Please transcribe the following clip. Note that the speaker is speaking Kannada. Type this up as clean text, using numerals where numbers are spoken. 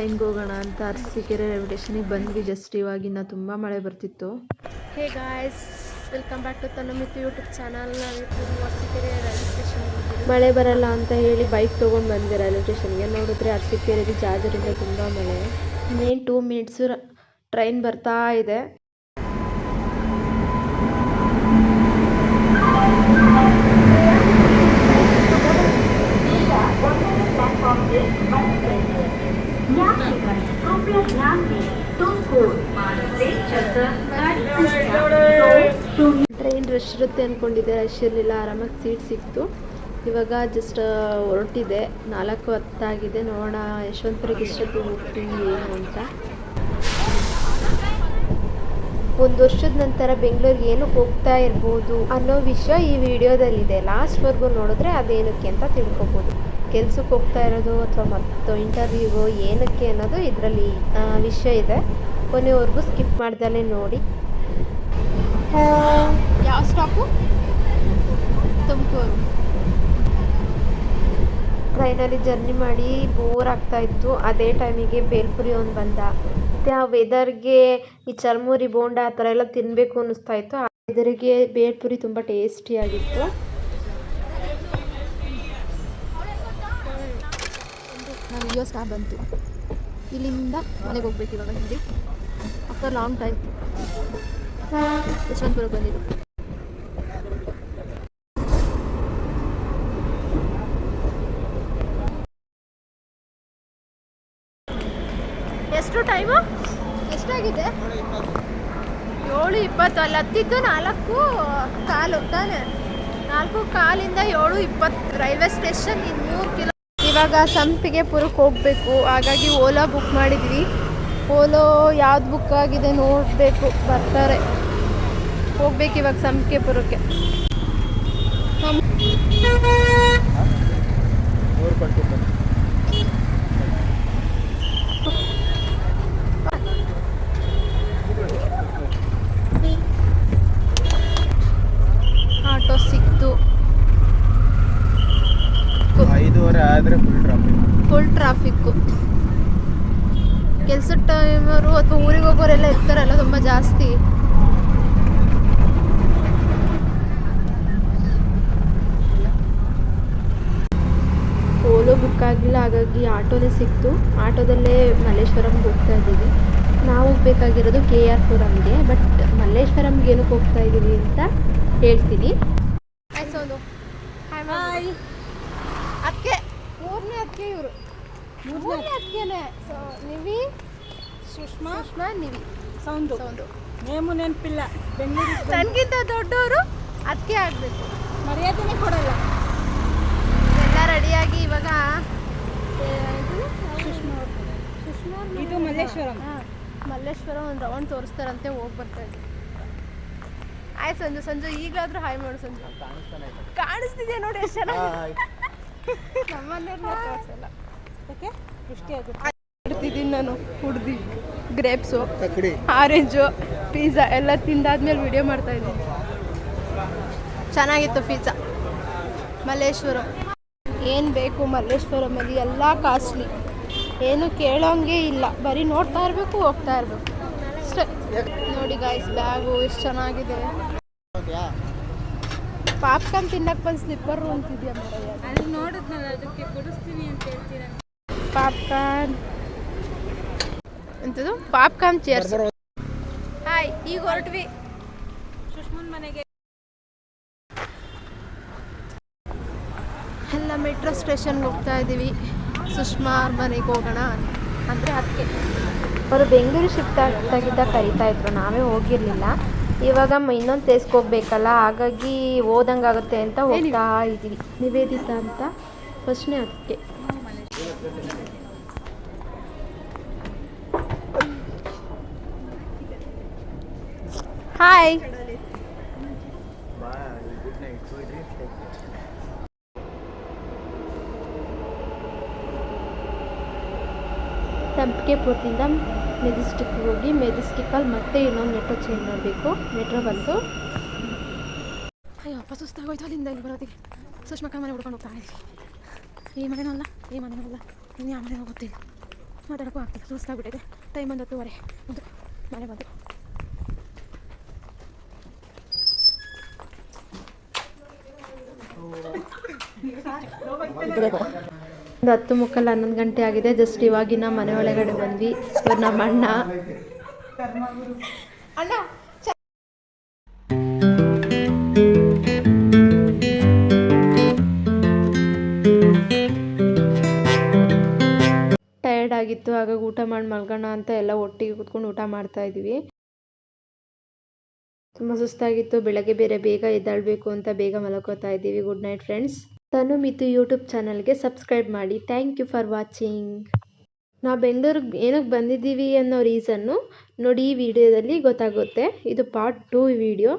ಟ್ರೈನ್ಗೆ ಹೋಗೋಣ ಅಂತ ಅರಸೀಕೆರೆ ರೈಲ್ವೆ ಸ್ಟೇಷನಿಗೆ ಬಂದ್ವಿ. ಜಸ್ಟ್ ಇವಾಗಿನ ತುಂಬ ಮಳೆ ಬರ್ತಿತ್ತು. Hey guys, welcome back to Tanumitu YouTube channel. ನಾವಿಬ್ಬರು ಅರಸೀಕೆರೆ ರೈಲ್ವೆ ಸ್ಟೇಷನ್ ಮಳೆ ಬರಲ್ಲ ಅಂತ ಹೇಳಿ ಬೈಕ್ ತೊಗೊಂಡು ಬಂದ್ವಿ ರೈಲ್ವೆ ಸ್ಟೇಷನ್ಗೆ. ನೋಡಿದ್ರೆ ಅರಸೀಕೆರೆಗೆ ಜಾಜರಿಂದ ತುಂಬ ಮಳೆ. ಇನ್ನೇನು 2 ಮಿನಿಟ್ಸು ಟ್ರೈನ್ ಬರ್ತಾ ಇದೆ. ಟ್ರೈನ್ ರಶ್ ಇರುತ್ತೆ ಅಂದ್ಕೊಂಡಿದ್ದೆ, ರಶ್ ಇರಲಿಲ್ಲ, ಆರಾಮಾಗಿ ಸೀಟ್ ಸಿಕ್ತು. ಇವಾಗ ಜಸ್ಟ್ ಹೊರಟಿದೆ, 4:10 ಆಗಿದೆ. ನೋಡೋಣ ಯಶವಂತಪುರಕ್ಕೆ ಎಷ್ಟೊತ್ತಿಗೆ ಹೋಗ್ತೀವಿ ಏನು ಅಂತ. ಒಂದು ವರ್ಷದ ನಂತರ ಬೆಂಗಳೂರಿಗೆ ಏನಕ್ಕೆ ಹೋಗ್ತಾ ಇರ್ಬೋದು ಅನ್ನೋ ವಿಷಯ ಈ ವಿಡಿಯೋದಲ್ಲಿದೆ. ಲಾಸ್ಟ್ವರೆಗೂ ನೋಡಿದ್ರೆ ಅದೇನಕ್ಕೆ ಅಂತ ತಿಳ್ಕೊಬೋದು. ಕೆಲ್ಸಕ್ಕೆ ಹೋಗ್ತಾ ಇರೋದು ಅಥವಾ ಮತ್ತು ಇಂಟರ್ವ್ಯೂಗೋ ಏನಕ್ಕೆ ಅನ್ನೋದು ಇದರಲ್ಲಿ ವಿಷಯ ಇದೆ. ಕೊನೆವರೆಗೂ ಸ್ಕಿಪ್ ಮಾಡ್ದಲೇ ನೋಡಿ. ಯಾವ ಸ್ಟಾಪು? ತುಮಕೂರು. ಟ್ರೈನಲ್ಲಿ ಜರ್ನಿ ಮಾಡಿ ಬೋರ್ ಆಗ್ತಾ ಇತ್ತು. ಅದೇ ಟೈಮಿಗೆ ಬೇಲ್ಪುರಿ ಒಂದು ಬಂದ. ಮತ್ತು ಆ ವೆದರ್ಗೆ ಈ ಚರ್ಮುರಿ ಬೋಂಡ ಆ ಥರ ಎಲ್ಲ ತಿನ್ನಬೇಕು ಅನ್ನಿಸ್ತಾ ಇತ್ತು. ಆ ವೆದರ್ಗೆ ಬೇಲ್ಪುರಿ ತುಂಬ ಟೇಸ್ಟಿಯಾಗಿತ್ತು. ನಾವು ಇಯೋ ಸ್ಟಾಪ್ ಬಂತು. ಇಲ್ಲಿಂದ ಮನೆಗೆ ಹೋಗ್ಬೇಕು ಇವಾಗ. ಹಿಂದೆ ಆಫ್ಟರ್ ಲಾಂಗ್ ಟೈಮ್ ಯಶವಂತಪುರಕ್ಕೆ ಬಂದಿದ್ದು. ಎಷ್ಟು ಟೈಮು? ಎಷ್ಟಾಗಿದೆ? 7:20. ಅಲ್ಲಿ ಹತ್ತಿದ್ದು 4:15 ತಾನೆ. 4:15 7:20 ರೈಲ್ವೆ ಸ್ಟೇಷನ್. 3 ಕಿಲೋ. ಇವಾಗ ಸಂಪಿಗೆ ಪುರಕ್ಕೆ ಹೋಗಬೇಕು. ಹಾಗಾಗಿ ಓಲಾ ಬುಕ್ ಮಾಡಿದ್ವಿ. ಓಲೋ ಯಾವ್ದು ಬುಕ್ ಆಗಿದೆ ನೋಡಬೇಕು, ಬರ್ತಾರೆ. ಹೋಗ್ಬೇಕು ಇವಾಗ ಸಂಪಿಗೆ ಪುರಕ್ಕೆ. ಆಟೋ ಸಿಕ್ತು. 5:15 ಆದರೆ ಫುಲ್ ಟ್ರಾಫಿಕ್ಕು. ಕೆಲಸದ ಟೈಮರು ಅಥವಾ ಊರಿಗೆ ಹೋಗೋರೆಲ್ಲ ಇರ್ತಾರಲ್ಲ ತುಂಬ ಜಾಸ್ತಿ. ಓಲೋ ಬುಕ್ ಆಗಿಲ್ಲ, ಹಾಗಾಗಿ ಆಟೋನೇ ಸಿಕ್ತು. ಆಟೋದಲ್ಲೇ ಮಲ್ಲೇಶ್ವರಂಗೆ ಹೋಗ್ತಾ ಇದ್ದೀವಿ. ನಾವು ಹೋಗ್ಬೇಕಾಗಿರೋದು KR ಪುರಂಗೆ. ಬಟ್ ಮಲ್ಲೇಶ್ವರಂಗೆ ಏನಕ್ಕೆ ಹೋಗ್ತಾ ಇದ್ದೀವಿ ಅಂತ ಹೇಳ್ತೀನಿ. ಅದಕ್ಕೆ 3ನೇ ಅದಕ್ಕೆ ಇವರು 3ನೇ ಅದಕ್ಕೇನೆ. So Nivi Sushma Nivi sound name ನೆನಪಿಲ್ಲ. ಬೆಂಗಳೂರು ನನಗಿಂತ ದೊಡ್ಡವರು ಅದಕ್ಕೆ ಆಗಬೇಕು. ಮರ್ಯಾದೆನೇ ಕೊಡಲ್ಲ. ಎಲ್ಲ ರೆಡಿಯಾಗಿ ಇವಾಗ ಸುಷ್ಮಾ ಇದು ಮಲ್ಲೇಶ್ವರಂ. ಮಲ್ಲೇಶ್ವರಂ ಒಂದು ರೌಂಡ್ ತೋರಿಸ್ತಾರಂತೆ, ಹೋಗಿ ಬರ್ತಾ ಇದ್ದೀವಿ. ಆಯ್ತು ಸಂಜು ಈಗಲಾದ್ರೂ ಹಾಯ್ ಮಾಡು ಸಂಜು. ಕಾಣಿಸ್ತಿದ್ಯಾ ನೋಡಿ ಎಷ್ಟು ಚೆನ್ನಾಗಿ. ನಮ್ಮನ್ನೆಲ್ಲ ತೋರಿಸಲ್ಲ. ಓಕೆ ಇಷ್ಟೇ ಆಗುತ್ತೆ. ಇಡ್ತಿದ್ದೀನಿ ನಾನು. ಕುಡ್ದು ಗ್ರೇಪ್ಸು, ಆರೆಂಜು, ಪಿಜ್ಜಾ ಎಲ್ಲ ತಿಂದಾದ್ಮೇಲೆ ವಿಡಿಯೋ ಮಾಡ್ತಾ ಇದ್ದೀನಿ. ಚೆನ್ನಾಗಿತ್ತು ಪಿಜ್ಜಾ. ಮಲ್ಲೇಶ್ವರಂ ಏನು ಬೇಕು ಮಲ್ಲೇಶ್ವರಮಲ್ಲಿ ಎಲ್ಲ ಕಾಸ್ಟ್ಲಿ. ಏನು ಕೇಳೋಂಗೆ ಇಲ್ಲ, ಬರೀ ನೋಡ್ತಾ ಇರಬೇಕು, ಹೋಗ್ತಾ ಇರಬೇಕು ಅಷ್ಟೇ. ನೋಡಿ ಗಾಯ್ಸ್, ಬ್ಯಾಗು ಎಷ್ಟು ಚೆನ್ನಾಗಿದೆ. ಪಾಪ್ಕಾರ್ನ್ ತಿನ್ನಕ್ಕೆ ಬಂದು ಸ್ಲಿಪ್ಪರು ಅಂತಿದ್ಯಾ ಮರ. ಅಲ್ಲಿ ನೋಡಿದ್ನಲ್ಲ, ಅದಕ್ಕೆ ಕೊಡಿಸ್ತೀನಿ ಅಂತ ಹೇಳ್ತೀರ. ಪಾಪ್ಕಾರ್ನ್ ಎಂಥದ್ದು? Popcorn chairs. ಹಾಯ್, ಈಗ ಹೊರಟ್ವಿ ಸುಷ್ಮನ್ ಮನೆಗೆ. ಎಲ್ಲ ಮೆಟ್ರೋ ಸ್ಟೇಷನ್ಗೆ ಹೋಗ್ತಾ ಇದ್ದೀವಿ. ಸುಷ್ಮಾ ಮನೆಗೆ ಹೋಗೋಣ ಅಂದರೆ ಅದಕ್ಕೆ ಅವರು ಬೆಂಗಳೂರು ಶಿಫ್ಟ್ ಆಗ್ತಾಗಿದ್ದ ಕರಿತಾ ಇದ್ರು, ನಾವೇ ಹೋಗಿರಲಿಲ್ಲ. ಇವಾಗ ಇನ್ನೊಂದು ಪ್ಲೇಸ್ಗೆ ಹೋಗ್ಬೇಕಲ್ಲ, ಹಾಗಾಗಿ ಹೋದಂಗಾಗುತ್ತೆ ಅಂತ ಹೋಗ್ತಾ ಇದ್ದೀವಿ. ನಿವೇದಿತಾ ಅಂತ ಫಸ್ಟ್ನೇ ಅದಕ್ಕೆ. ಹಾಯ್. ಸಂಪಿಗೆಪುರದಿಂದ ಮೆಜೆಸ್ಟಿಕ್ಗೆ ಹೋಗಿ ಮೆಜೆಸ್ಟಿಕಲ್ಲಿ ಮತ್ತೆ ಇನ್ನೊಂದು ಮೆಟ್ರೋ ಚೇಂಜ್ ಮಾಡಬೇಕು. ಮೆಟ್ರೋ ಬಂತು. ಅಯ್ಯಪ್ಪ ಸುಸ್ತಾಗೋಯ್ತು ಅಲ್ಲಿಂದ ಇಲ್ಲಿ ಬರೋದಿಗೆ. ಸುಷ್ಮಕ್ಕ ಮನೆ ಹುಡ್ಕೊಂಡು ಹೋಗ್ತಾ ಇದ್ದೀವಿ. ಈ ಮನೆನೂ ಅಲ್ಲ, ಈ ಮನೆನೂ ಅಲ್ಲ, ಇನ್ನು ಯಾವ ಮನೆನೂ ಗೊತ್ತಿಲ್ಲ. ಮಾತಾಡೋಕ್ಕೂ ಆಗ್ತಿಲ್ಲ, ಸುಸ್ತಾಗ್ಬಿಟ್ಟಿದೆ. ಟೈಮ್ 11:30 ಒಂದು ಮನೆ ಬಂದು. ಒಂದು 10:45 11 ಗಂಟೆ ಆಗಿದೆ. ಜಸ್ಟ್ ಇವಾಗಿನ ಮನೆ ಒಳಗಡೆ ಬಂದ್ವಿ. ಇವ್ರು ನಮ್ಮ ಅಣ್ಣ. ಅಣ್ಣ ಟಯರ್ಡ್ ಆಗಿತ್ತು, ಹಾಗಾಗಿ ಊಟ ಮಾಡಿ ಮಲ್ಗೋಣ ಅಂತ ಎಲ್ಲ ಒಟ್ಟಿಗೆ ಕೂತ್ಕೊಂಡು ಊಟ ಮಾಡ್ತಾ ಇದ್ವಿ. ತುಂಬ ಸುಸ್ತಾಗಿತ್ತು. ಬೆಳಗ್ಗೆ ಬೇರೆ ಬೇಗ ಎದ್ದಾಳಬೇಕು ಅಂತ ಬೇಗ ಮಲ್ಕೋತಾ ಇದ್ದೀವಿ. Good night friends. Tanu Mitu YouTube ಚಾನಲ್ಗೆ ಸಬ್ಸ್ಕ್ರೈಬ್ ಮಾಡಿ. Thank you for watching. ನಾವು ಬೆಂಗಳೂರಿಗೆ ಏನಕ್ಕೆ ಬಂದಿದ್ದೀವಿ ಅನ್ನೋ ರೀಸನ್ನು ನೋಡಿ ಈ ವಿಡಿಯೋದಲ್ಲಿ ಗೊತ್ತಾಗುತ್ತೆ. ಇದು ಪಾರ್ಟ್ 2 ವಿಡಿಯೋ.